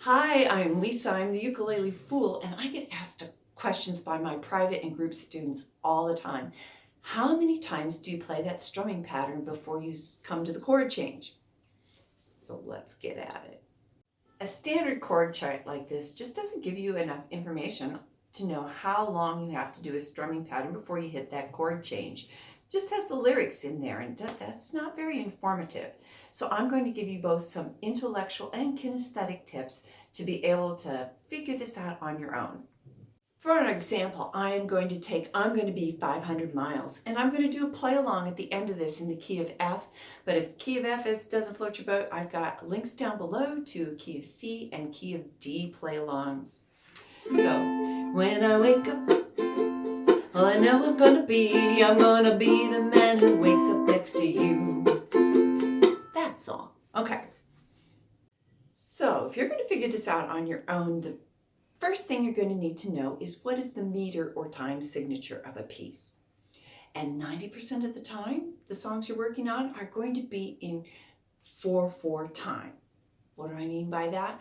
Hi, I'm Lisa. I'm the ukulele fool, and I get asked questions by my private and group students all the time. How many times do you play that strumming pattern before you come to the chord change? So let's get at it. A standard chord chart like this just doesn't give you enough information to know how long you have to do a strumming pattern before you hit that chord change. It just has the lyrics in there, and that's not very informative. So I'm going to give you both some intellectual and kinesthetic tips to be able to figure this out on your own. For an example, I'm going to be 500 miles, and I'm going to do a play along at the end of this in the key of F. But if key of F doesn't float your boat, I've got links down below to key of C and key of D play alongs. So, when I wake up, all I know I'm gonna be the man who wakes up next to you. That's all. Okay. So, if you're going to figure this out on your own, the first thing you're going to need to know is what is the meter or time signature of a piece. And 90% of the time, the songs you're working on are going to be in 4/4 time. What do I mean by that?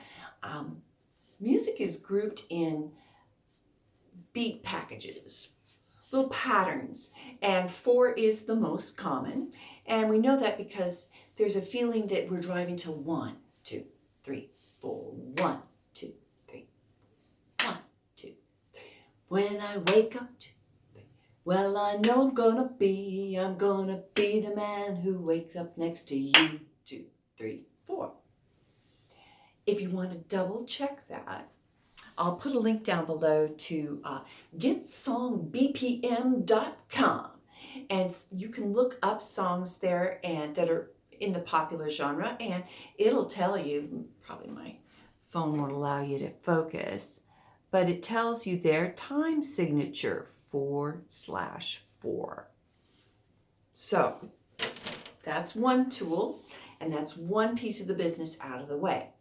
Music is grouped in beat packages, little patterns, and 4 is the most common. And we know that because there's a feeling that we're driving to 1, 2, 3, 4, 1, 2, 3, 1, 2, 3. When I wake up, 2, 3. Well, I know I'm gonna be the man who wakes up next to you. 2, 3, 4. If you want to double check that, I'll put a link down below to getsongbpm.com, and you can look up songs there and that are in the popular genre, and it'll tell you, probably my phone won't allow you to focus, but it tells you their time signature 4/4. So that's one tool, and that's one piece of the business out of the way.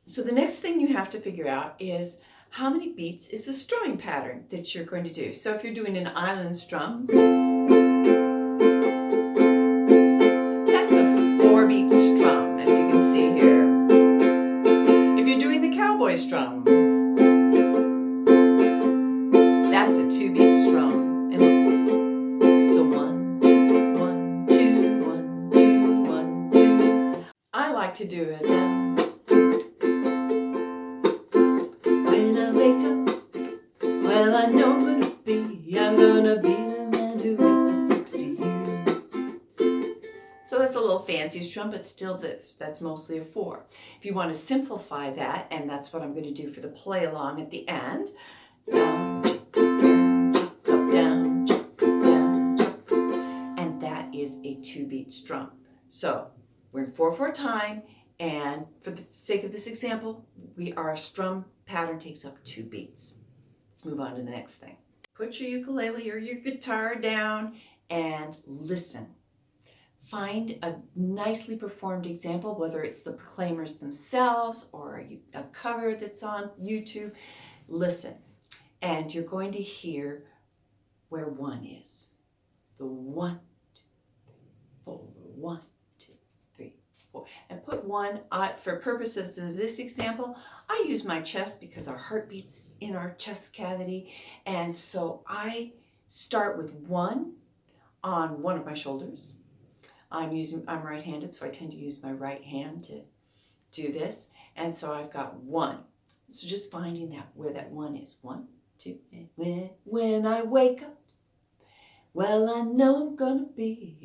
So the next thing you have to figure out is how many beats is the strumming pattern that you're going to do. So if you're doing an island strum, that's a 4-beat strum, as you can see here. If you're doing the cowboy strum, that's a 2-beat strum. And so 1, 2, 1, 2, 1, 2, 1, 2. I like to do it well, I know I'm gonna be the man who wakes up next to you. So that's a little fancy strum, but still that's mostly a 4. If you want to simplify that, and that's what I'm going to do for the play along at the end. Down, up, down, down, and that is a 2-beat strum. So we're in 4/4 time, and for the sake of this example, our strum pattern takes up 2 beats. Let's move on to the next thing. Put your ukulele or your guitar down and listen. Find a nicely performed example, whether it's the Proclaimers themselves or a cover that's on YouTube. Listen, and you're going to hear where 1 is. The 1, 2, 3, 4, 1, 2, 3, 4. And put 1, for purposes of this example, I use my chest because our heart beats in our chest cavity. And so I start with 1 on one of my shoulders. I'm right-handed, so I tend to use my right hand to do this. And so I've got 1. So just finding where that 1 is. 1, 2, and when I wake up, well, I know I'm gonna be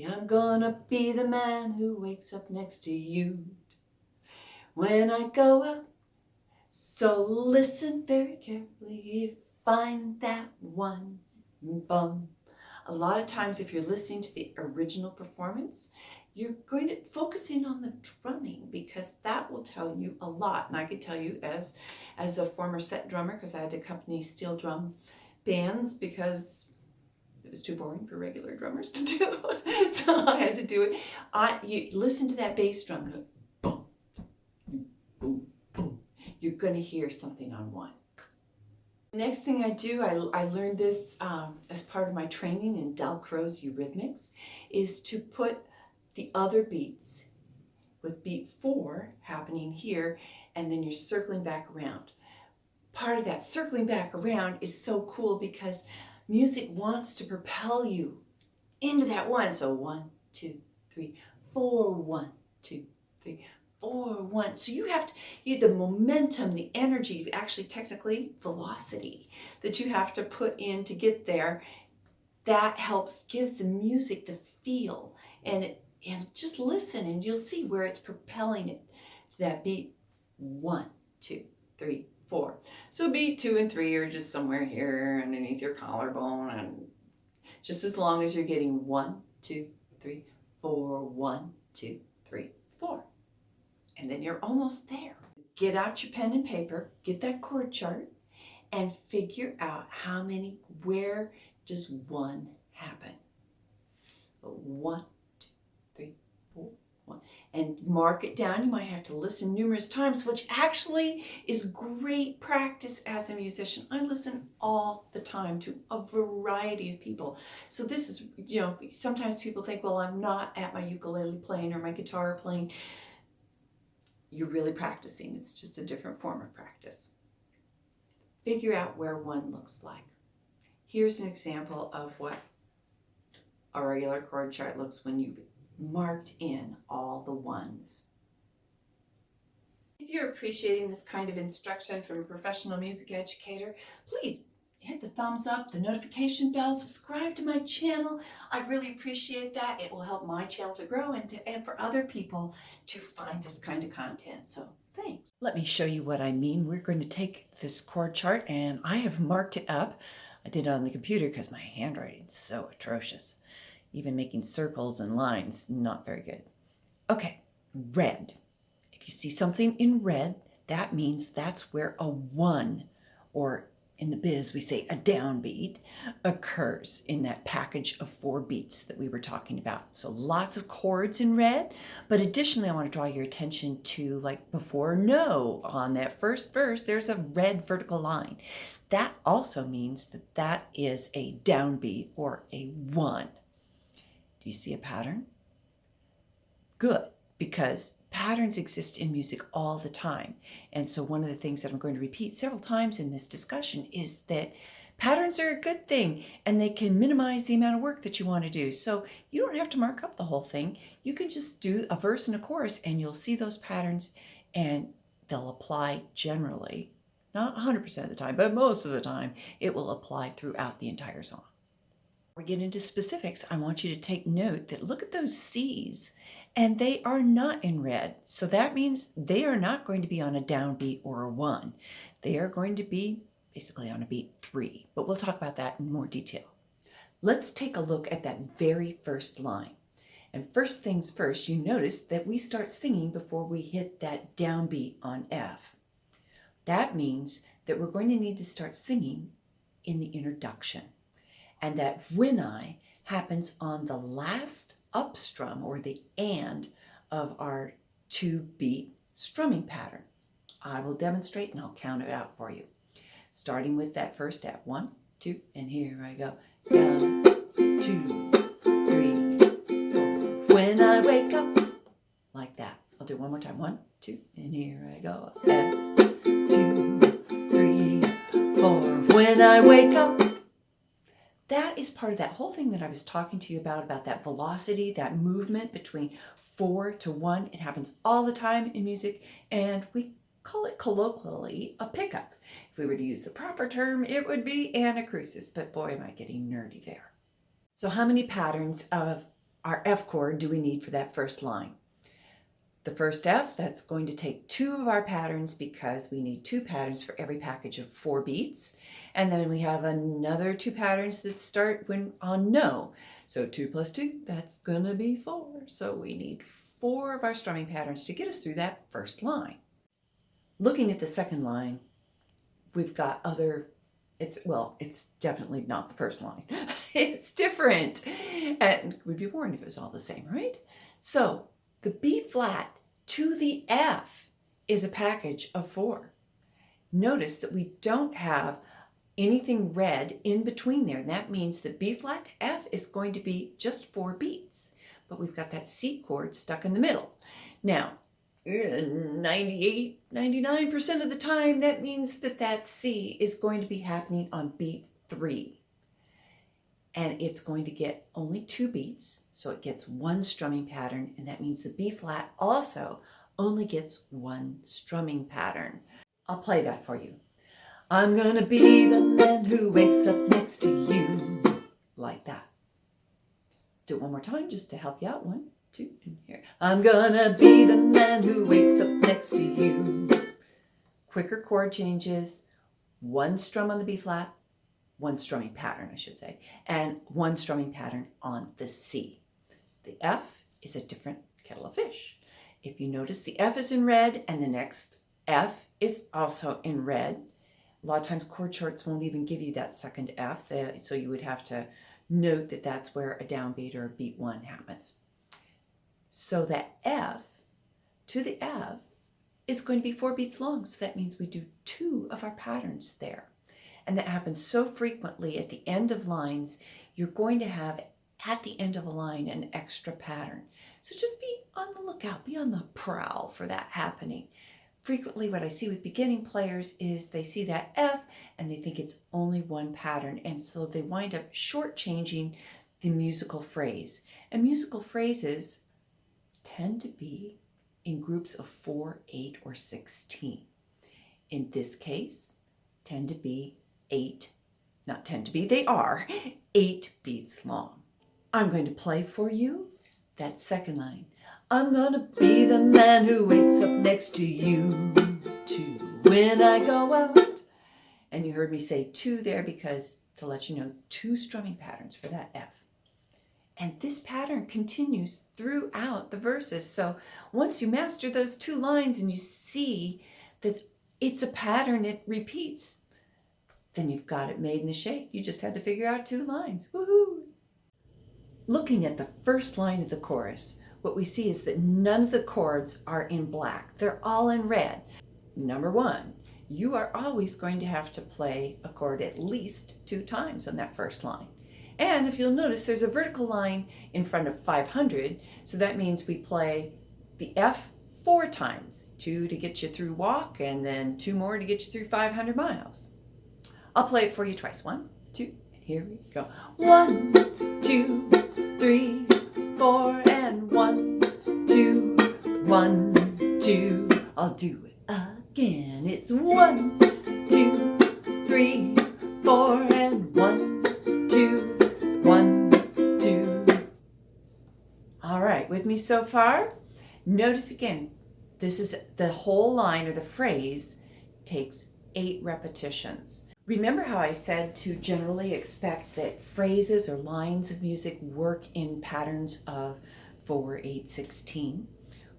the man who wakes up next to you. When I go out, so listen very carefully, find that 1 bum. A lot of times if you're listening to the original performance, you're going to focus in on the drumming because that will tell you a lot. And I could tell you as a former set drummer, because I had to accompany steel drum bands because it was too boring for regular drummers to do. So I had to do it. You listen to that bass drum, boom, boom, boom. You're going to hear something on 1. The next thing I do, I learned this as part of my training in Dalcroze Eurythmics, is to put the other beats with beat 4 happening here and then you're circling back around. Part of that circling back around is so cool because music wants to propel you into that one. So 1, 2, 3, 4, 1, 2, 3, 4, 1. So you have to, the momentum, the energy, actually technically velocity that you have to put in to get there. That helps give the music the feel, and just listen and you'll see where it's propelling it to that beat. 1, 2, 3, 4. So beat 2 and 3 are just somewhere here underneath your collarbone, and just as long as you're getting 1, 2, 3, 4, 1, 2, 3, 4. And then you're almost there. Get out your pen and paper, get that chord chart, and figure out where does 1 happen. So 1, 2, 3, 4, 1. And mark it down. You might have to listen numerous times, which actually is great practice as a musician. I listen all the time to a variety of people. So this is, sometimes people think, well, I'm not at my ukulele playing or my guitar playing. You're really practicing. It's just a different form of practice. Figure out where 1 looks like. Here's an example of what a regular chord chart looks when you've marked in all the 1s. If you're appreciating this kind of instruction from a professional music educator, please hit the thumbs up, the notification bell, subscribe to my channel. I'd really appreciate that. It will help my channel to grow and for other people to find this kind of content. So thanks. Let me show you what I mean. We're going to take this chord chart, and I have marked it up. I did it on the computer because my handwriting is so atrocious. Even making circles and lines, not very good. Okay, red. If you see something in red, that means that's where a 1, or in the biz we say a downbeat, occurs in that package of 4 beats that we were talking about. So lots of chords in red, but additionally I want to draw your attention to, like before no, on that first verse, there's a red vertical line. That also means that that is a downbeat or a 1. Do you see a pattern? Good, because patterns exist in music all the time. And so one of the things that I'm going to repeat several times in this discussion is that patterns are a good thing, and they can minimize the amount of work that you want to do. So you don't have to mark up the whole thing. You can just do a verse and a chorus, and you'll see those patterns, and they'll apply generally. Not 100% of the time, but most of the time, it will apply throughout the entire song. Before we get into specifics, I want you to take note that look at those C's, and they are not in red. So that means they are not going to be on a downbeat or a 1. They are going to be basically on a beat 3, but we'll talk about that in more detail. Let's take a look at that very first line. And first things first, you notice that we start singing before we hit that downbeat on F. That means that we're going to need to start singing in the introduction. And that when I happens on the last up strum, or the and, of our 2-beat strumming pattern. I will demonstrate and I'll count it out for you. Starting with that first F. 1, 2, and here I go. Down, 2, 3, 4. When I wake up, like that. I'll do it one more time. 1, 2, and here I go. F, 2, 3, 4. When I wake up. That is part of that whole thing that I was talking to you about that velocity, that movement between 4 to 1. It happens all the time in music, and we call it colloquially a pickup. If we were to use the proper term, it would be anacrusis, but boy, am I getting nerdy there. So how many patterns of our F chord do we need for that first line? The first F, that's going to take 2 of our patterns because we need 2 patterns for every package of 4 beats. And then we have another 2 patterns that start when on no. So 2 plus 2, that's going to be 4. So we need 4 of our strumming patterns to get us through that first line. Looking at the second line, we've got it's definitely not the first line. It's different. And we'd be boring if it was all the same, right? So the B flat to the F is a package of 4. Notice that we don't have anything red in between there. And that means that B flat to F is going to be just 4 beats. But we've got that C chord stuck in the middle. Now, 98, 99% of the time, that means that C is going to be happening on beat 3. And it's going to get only 2 beats, so it gets 1 strumming pattern, and that means the B flat also only gets 1 strumming pattern. I'll play that for you. I'm gonna be the man who wakes up next to you, like that. Do it one more time just to help you out. 1, 2, and here. I'm gonna be the man who wakes up next to you. Quicker chord changes, 1 strum on the B flat, 1 strumming pattern, I should say, and 1 strumming pattern on the C. The F is a different kettle of fish. If you notice, the F is in red and the next F is also in red. A lot of times chord charts won't even give you that second F, so you would have to note that that's where a downbeat or a beat 1 happens. So that F to the F is going to be 4 beats long, so that means we do 2 of our patterns there. And that happens so frequently at the end of lines, you're going to have at the end of a line an extra pattern. So just be on the lookout, be on the prowl for that happening. Frequently what I see with beginning players is they see that F and they think it's only 1 pattern, and so they wind up shortchanging the musical phrase. And musical phrases tend to be in groups of 4, 8, or 16. In this case, tend to be 8, not tend to be, they are 8 beats long. I'm going to play for you that second line. I'm gonna be the man who wakes up next to you, too, when I go out. And you heard me say 2 there because to let you know 2 strumming patterns for that F. And this pattern continues throughout the verses. So once you master those 2 lines and you see that it's a pattern, it repeats, then you've got it made in the shake. You just had to figure out 2 lines. Woohoo! Looking at the first line of the chorus, what we see is that none of the chords are in black. They're all in red. Number 1, you are always going to have to play a chord at least 2 times on that first line. And if you'll notice, there's a vertical line in front of 500, so that means we play the F 4 times, 2 to get you through walk, and then 2 more to get you through 500 miles. I'll play it for you twice. 1, 2, and here we go. 1, 2, 3, 4, and 1, 2, 1, 2. I'll do it again. It's 1, 2, 3, 4, and 1, 2, 1, 2. All right, with me so far? Notice again, this is the whole line or the phrase takes 8 repetitions. Remember how I said to generally expect that phrases or lines of music work in patterns of 4, 8, 16?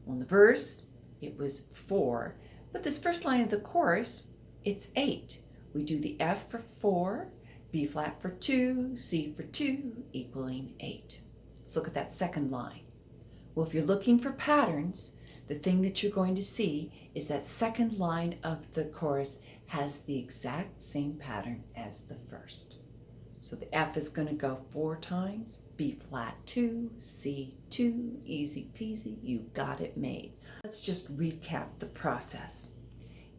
Well, in the verse, it was 4, but this first line of the chorus, it's 8. We do the F for 4, B flat for 2, C for 2, equaling 8. Let's look at that second line. Well, if you're looking for patterns, the thing that you're going to see is that second line of the chorus has the exact same pattern as the first. So the F is going to go 4 times, B flat 2, C 2, easy peasy, you got it made. Let's just recap the process.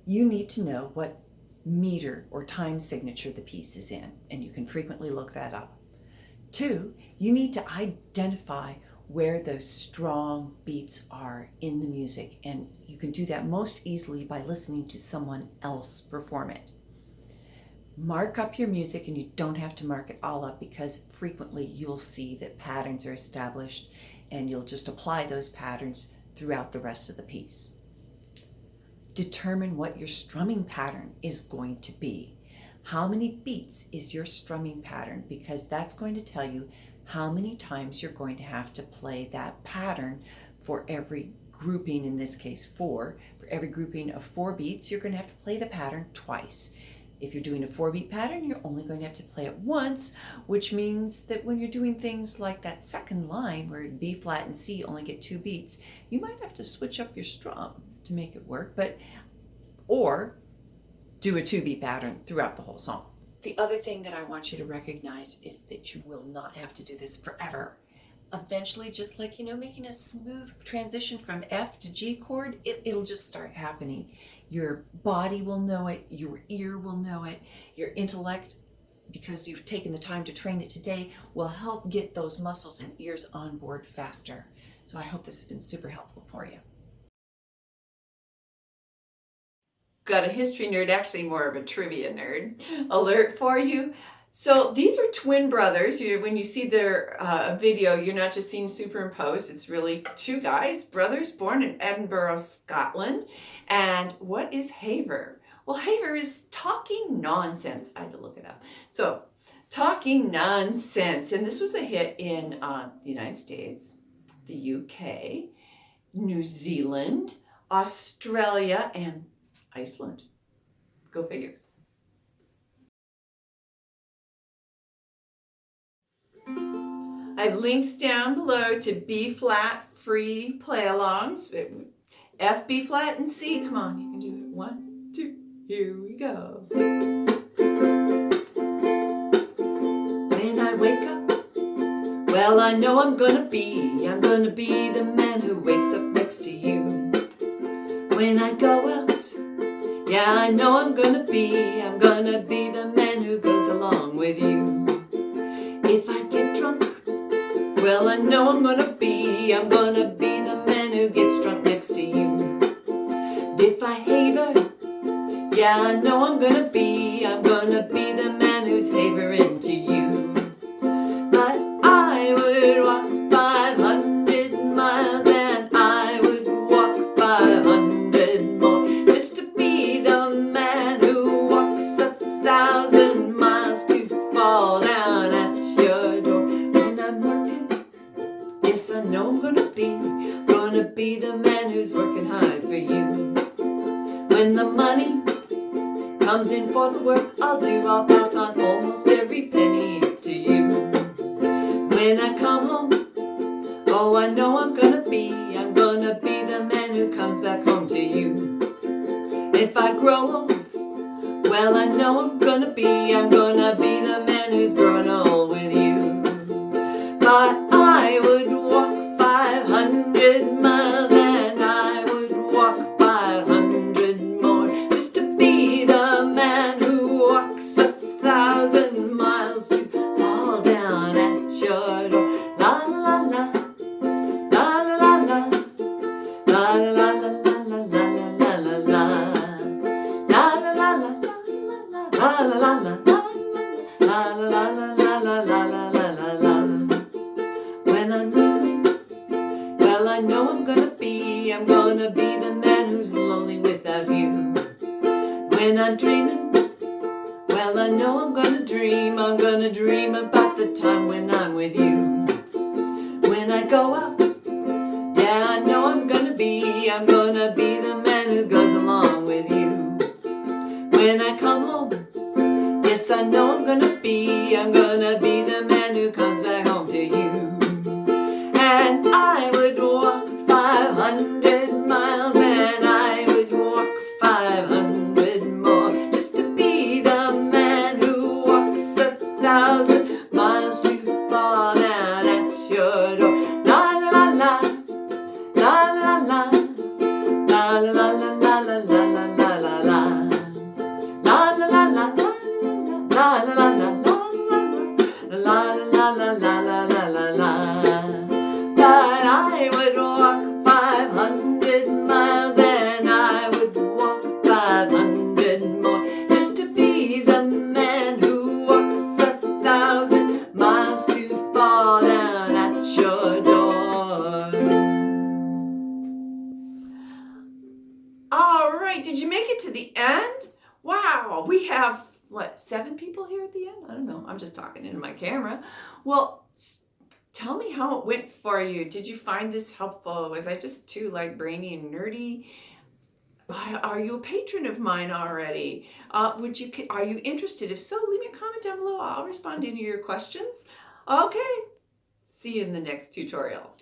You need to know what meter or time signature the piece is in, and you can frequently look that up. 2, you need to identify where those strong beats are in the music, and you can do that most easily by listening to someone else perform it. Mark up your music, and you don't have to mark it all up because frequently you'll see that patterns are established and you'll just apply those patterns throughout the rest of the piece. Determine what your strumming pattern is going to be. How many beats is your strumming pattern? Because that's going to tell you how many times you're going to have to play that pattern for every grouping, in this case 4. For every grouping of 4 beats, you're going to have to play the pattern twice. If you're doing a 4-beat pattern, you're only going to have to play it once, which means that when you're doing things like that second line where B flat and C only get 2 beats, you might have to switch up your strum to make it work, or do a 2-beat pattern throughout the whole song. The other thing that I want you to recognize is that you will not have to do this forever. eventually, just like, making a smooth transition from F to G chord, it'll just start happening. Your body will know it, your ear will know it, your intellect, because you've taken the time to train it today, will help get those muscles and ears on board faster. So I hope this has been super helpful for you. Got a history nerd, actually more of a trivia nerd, alert for you. So these are twin brothers. When you see their video, you're not just seeing superimposed. It's really two guys, brothers, born in Edinburgh, Scotland. And what is Haver? Well, Haver is talking nonsense. I had to look it up. So talking nonsense. And this was a hit in the United States, the UK, New Zealand, Australia, and Iceland. Go figure. I have links down below to B flat free play alongs. F, B flat, and C. Come on, you can do it. 1, 2, here we go. When I wake up, well, I know I'm gonna be the man who wakes up next to you. When I go out, yeah, I know I'm gonna be the man who goes along with you. If I get drunk, well, I know I'm gonna be the man who gets drunk next to you. And if I haver, yeah, I know I'm gonna be the man who's havering to you. But I would walk 500 miles and I would walk 500 more just to be the man who walks 1,000 miles to fall down at your door. When I'm working, yes, I know I'm gonna be the man who's working hard for you. When the money comes in for the work I'll pass on almost every penny to you. When I come home, oh, I know I'm gonna be the man who comes back home to you. If I grow old, well, I know I'm gonna be the man who's growing old with you. But I would walk 500 miles and I would walk 500 more just to be the man who walks 1,000 miles to fall down at your door. La la la, la la la, la la la la la la la la la, la la la la, la la la la, la la la la la la la. When I'm lonely, well, I know I'm gonna be the man who's lonely without you. When I'm dreaming, well, I know I'm gonna dream about the time when I'm with you. When I go out, yeah, I know I'm gonna be the man who goes along with you. When I come home, yes, I know I'm gonna be the man who comes back home to you. And I would walk 500 miles and I would walk 500 more just to be the man who walks 1,000 miles to fall down at your door. La la la la, la la la, la la la la la la la la la, la la la la, la la la la, la la la la la la. But I would walk 500 miles and I would walk 500 more just to be the man who walks 1,000 miles to fall down at your door. All right, did you make it to the end? Wow, we have, 7 people here at the end? I don't know, I'm just talking into my camera. Well, tell me how it went for you. Did you find this helpful? Was I just too brainy and nerdy? Are you a patron of mine already? Are you interested? If so, leave me a comment down below. I'll respond to any of your questions. Okay, see you in the next tutorial.